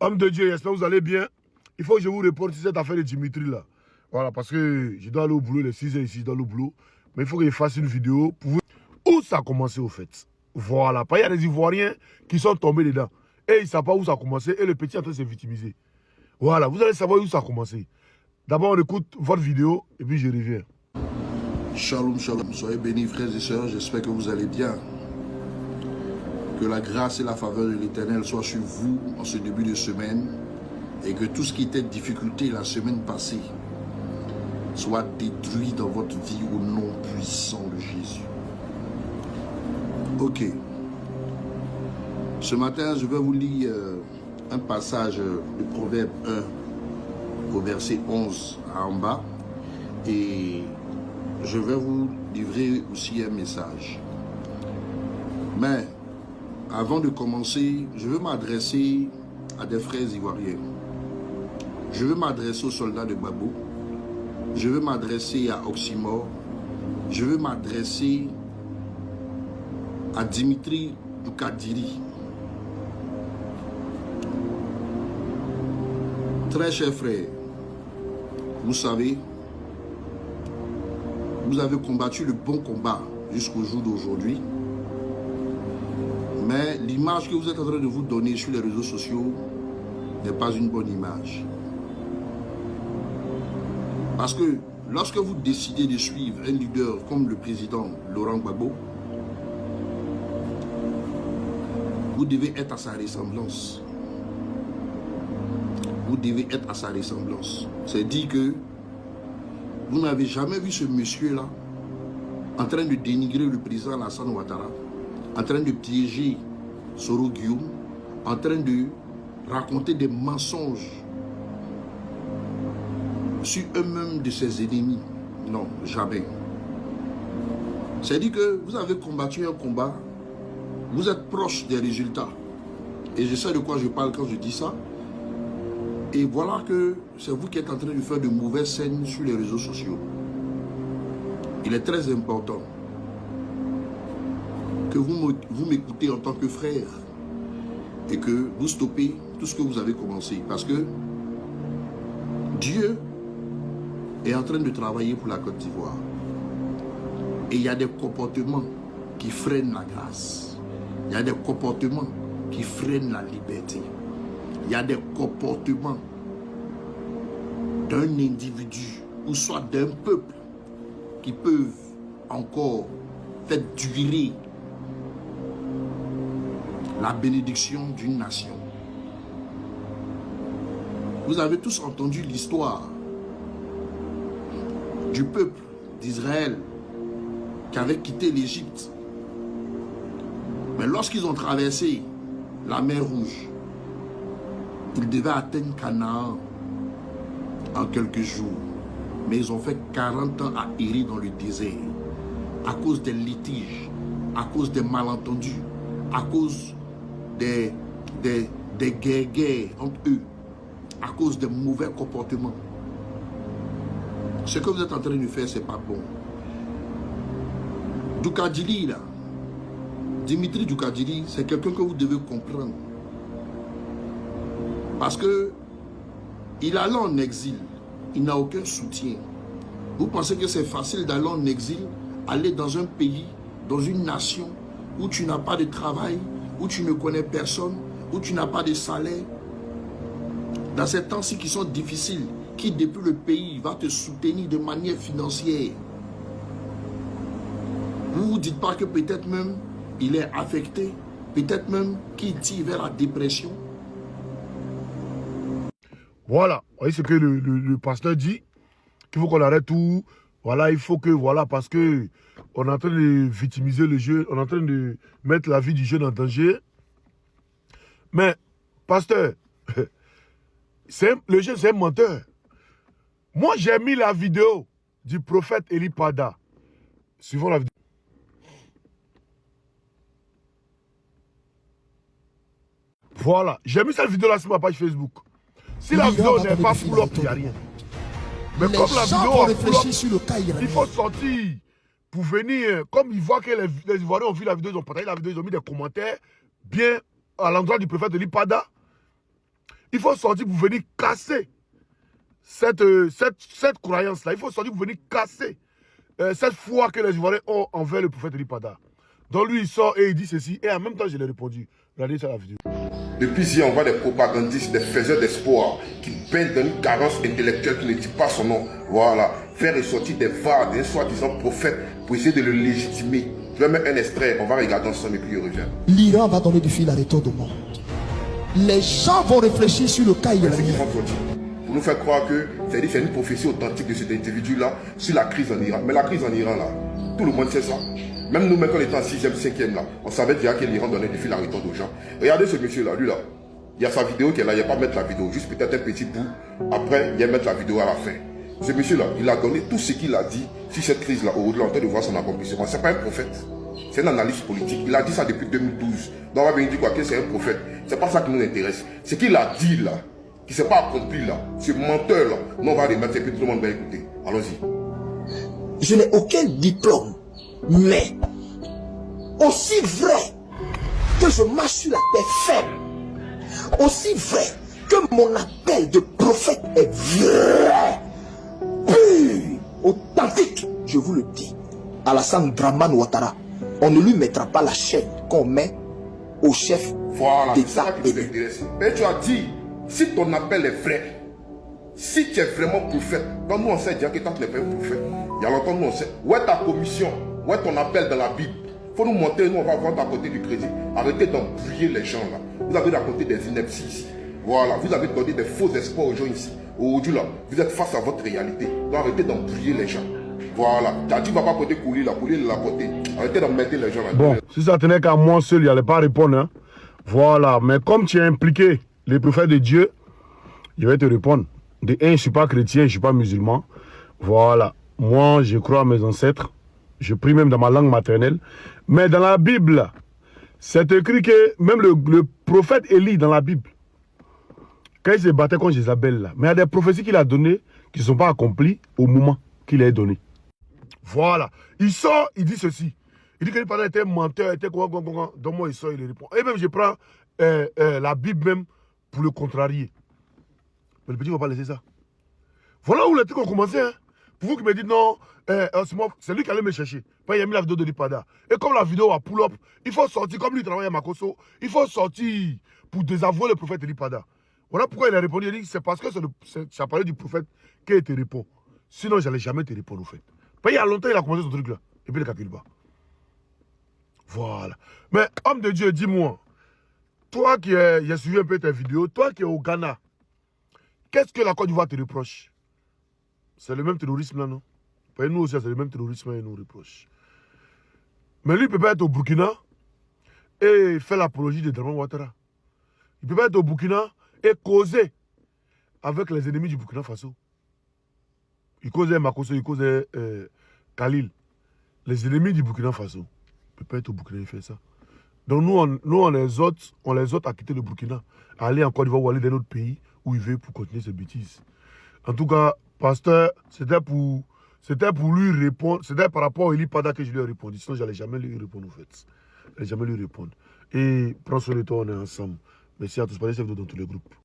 Homme de Dieu, j'espère que vous allez bien. Il faut que je vous reporte sur cette affaire de Dimitri là. Voilà, parce que je dois aller au boulot, il est 6 h ici, je dois aller au boulot. Mais il faut que je fasse une vidéo pour vous. Où ça a commencé au fait? Voilà, il y a des Ivoiriens qui sont tombés dedans. Et ils ne savent pas où ça a commencé et le petit est en train de se victimiser. Voilà, vous allez savoir où ça a commencé. D'abord, on écoute votre vidéo et puis je reviens. Shalom, shalom. Soyez bénis, frères et sœurs. J'espère que vous allez bien. Que la grâce et la faveur de l'Éternel soient sur vous en ce début de semaine et que tout ce qui était difficulté la semaine passée soit détruit dans votre vie au nom puissant de Jésus. Ok. Ce matin, je vais vous lire un passage de Proverbe 1, au verset 11 en bas. Et je vais vous livrer aussi un message. Mais avant de commencer, je veux m'adresser à des frères ivoiriens. Je veux m'adresser aux soldats de Gbagbo. Je veux m'adresser à Oxymore. Je veux m'adresser à Dimitri Doukadiri. Très chers frères, vous savez, vous avez combattu le bon combat jusqu'au jour d'aujourd'hui. Mais l'image que vous êtes en train de vous donner sur les réseaux sociaux n'est pas une bonne image. Parce que lorsque vous décidez de suivre un leader comme le président Laurent Gbagbo, vous devez être à sa ressemblance. Vous devez être à sa ressemblance. C'est dit que vous n'avez jamais vu ce monsieur-là en train de dénigrer le président Alassane Ouattara, en train de piéger Soro Guillaume, en train de raconter des mensonges sur eux-mêmes de ses ennemis. Non, jamais. C'est dit que vous avez combattu un combat, vous êtes proche des résultats. Et je sais de quoi je parle quand je dis ça. Et voilà que c'est vous qui êtes en train de faire de mauvaises scènes sur les réseaux sociaux. Il est très important que vous m'écoutez en tant que frère et que vous stoppez tout ce que vous avez commencé. Parce que Dieu est en train de travailler pour la Côte d'Ivoire. Et il y a des comportements qui freinent la grâce. Il y a des comportements qui freinent la liberté. Il y a des comportements d'un individu ou soit d'un peuple qui peuvent encore faire durer la bénédiction d'une nation. Vous avez tous entendu l'histoire du peuple d'Israël qui avait quitté l'Égypte. Mais lorsqu'ils ont traversé la mer Rouge, ils devaient atteindre Canaan en quelques jours. Mais ils ont fait 40 ans à errer dans le désert à cause des litiges, à cause des malentendus, à cause des guerres entre eux, à cause des mauvais comportements. Ce que vous êtes en train de faire, c'est pas bon. Doukadiri, là, Dimitri Doukadiri, c'est quelqu'un que vous devez comprendre. Parce que il allait en exil, il n'a aucun soutien. Vous pensez que c'est facile d'aller en exil, aller dans un pays, dans une nation où tu n'as pas de travail, où tu ne connais personne, où tu n'as pas de salaire. Dans ces temps-ci qui sont difficiles, qui depuis le pays va te soutenir de manière financière. Vous ne vous dites pas que peut-être même il est affecté, peut-être même qu'il tire vers la dépression. Voilà, vous voyez ce que le pasteur dit, qu'il faut qu'on arrête tout. Voilà, il faut que, voilà, parce que on est en train de victimiser le jeune, on est en train de mettre la vie du jeune en danger. Mais, pasteur, le jeune, c'est un menteur. Moi, j'ai mis la vidéo du prophète Eli Pada. Suivons la vidéo. Voilà, j'ai mis cette vidéo-là sur ma page Facebook. Si la vidéo n'est pas full up, il n'y a rien. Mais comme la vidéo est full up, sur le cas il faut sortir pour venir. Comme ils voient que les Ivoiriens ont vu la vidéo, ils ont partagé la vidéo, ils ont mis des commentaires bien à l'endroit du prophète de l'Ipada. Il faut sortir pour venir casser cette croyance-là. Il faut sortir pour venir casser cette foi que les Ivoiriens ont envers le prophète Lipada. Donc lui, il sort et il dit ceci. Et en même temps, je l'ai répondu. Regardez ça la vidéo. Depuis hier, on voit des propagandistes, des faiseurs d'espoir qui baignent dans une carence intellectuelle qui ne dit pas son nom. Voilà. Faire ressortir des vagues, des soi-disant prophètes pour essayer de le légitimer. Je vais mettre un extrait, on va regarder ensemble et puis je reviens. L'Iran va donner du fil à retour au monde. Les gens vont réfléchir sur le cas iranien. Pour nous faire croire que c'est une prophétie authentique de cet individu-là sur la crise en Iran. Mais la crise en Iran, là, tout le monde sait ça. Même nous, même quand on était en 6e, 5e, là, on savait déjà que l'Iran donnait du fil à retour aux gens. Regardez ce monsieur-là, lui là. Il y a sa vidéo qui est là, il n'y a pas à mettre la vidéo, juste peut-être un petit bout. Après, il y a mettre la vidéo à la fin. Ce monsieur-là, il a donné tout ce qu'il a dit sur cette crise-là, au-delà de voir son accomplissement. Ce n'est pas un prophète. C'est un analyste politique. Il a dit ça depuis 2012. Donc on va venir dire quoi que c'est un prophète. C'est pas ça qui nous intéresse. Ce qu'il a dit là, qui ne s'est pas accompli là, ce menteur-là, nous on va remettre et puis tout le monde va écouter. Allons-y. Je n'ai aucun diplôme, mais aussi vrai que je marche sur la terre ferme, aussi vrai que mon appel de prophète est vrai, pur, authentique, je vous le dis. Alassane Dramane Ouattara, on ne lui mettra pas la chaîne qu'on met au chef d'État. Mais tu as dit, si ton appel est vrai, si tu es vraiment prophète, quand nous on sait déjà que quand tu n'es pas un prophète, il y a longtemps nous on sait, où est ta commission, où est ton appel dans la Bible? Il faut nous montrer, nous on va voir à côté du crédit. Arrêtez d'embrouiller les gens là. Vous avez raconté des inepties ici. Voilà, vous avez donné des faux espoirs aux gens ici. Aujourd'hui là, vous êtes face à votre réalité. Donc arrêtez d'embrouiller les gens. Voilà, tu as dit, va pas côté couler là, couler de la côté. Arrêtez d'embêter les gens là. Bon, si ça tenait qu'à moi seul, il n'allait pas répondre. Hein. Voilà, mais comme tu es impliqué, les prophètes de Dieu, il va te répondre. De un, je ne suis pas chrétien, je ne suis pas musulman. Voilà, moi je crois à mes ancêtres. Je prie même dans ma langue maternelle. Mais dans la Bible, c'est écrit que même le prophète Élie dans la Bible, quand il se battait contre Jézabel, là, mais il y a des prophéties qu'il a données qui ne sont pas accomplies au moment qu'il a donné. Voilà. Il sort, il dit ceci. Il dit que pendant était menteur, était quoi. Donc moi, il sort, il répond. Et même, je prends la Bible même pour le contrarier. Mais le petit ne va pas laisser ça. Voilà où les trucs ont commencé. Hein. Pour vous qui me dites non, c'est lui qui allait me chercher. Puis il a mis la vidéo de Lipada. Et comme la vidéo a pull-up, il faut sortir, comme lui il travaille à Makosso, il faut sortir pour désavouer le prophète Lipada. Voilà pourquoi il a répondu. Il dit c'est parce que ça parlait du prophète qu'il te répond. Sinon, je n'allais jamais te répondre au fait. Puis il y a longtemps, il a commencé ce truc-là. Et puis il ne calcule pas. Voilà. Mais homme de Dieu, dis-moi, toi qui as suivi un peu tes vidéos, toi qui es au Ghana, qu'est-ce que la Côte d'Ivoire te reproche? C'est le même terrorisme là, non? Parce que nous aussi, c'est le même terrorisme et nous reproche. Mais lui, il ne peut pas être au Burkina et faire l'apologie de Dramane Ouattara. Il ne peut pas être au Burkina et causer avec les ennemis du Burkina Faso. Il causait Makosso, il causait Khalil. Les ennemis du Burkina Faso. Il ne peut pas être au Burkina et faire ça. Donc nous on les autres à quitter le Burkina, à aller en Côte d'Ivoire ou aller dans un autre pays où il veut pour continuer ses bêtises. En tout cas, pasteur, c'était pour lui répondre. C'était par rapport à Eli Pada que je lui ai répondu. Sinon, je n'allais jamais lui répondre, en fait. Je n'allais jamais lui répondre. Et prends soin de toi, on est ensemble. Merci à tous. Partagez cette vidéo dans tous les groupes.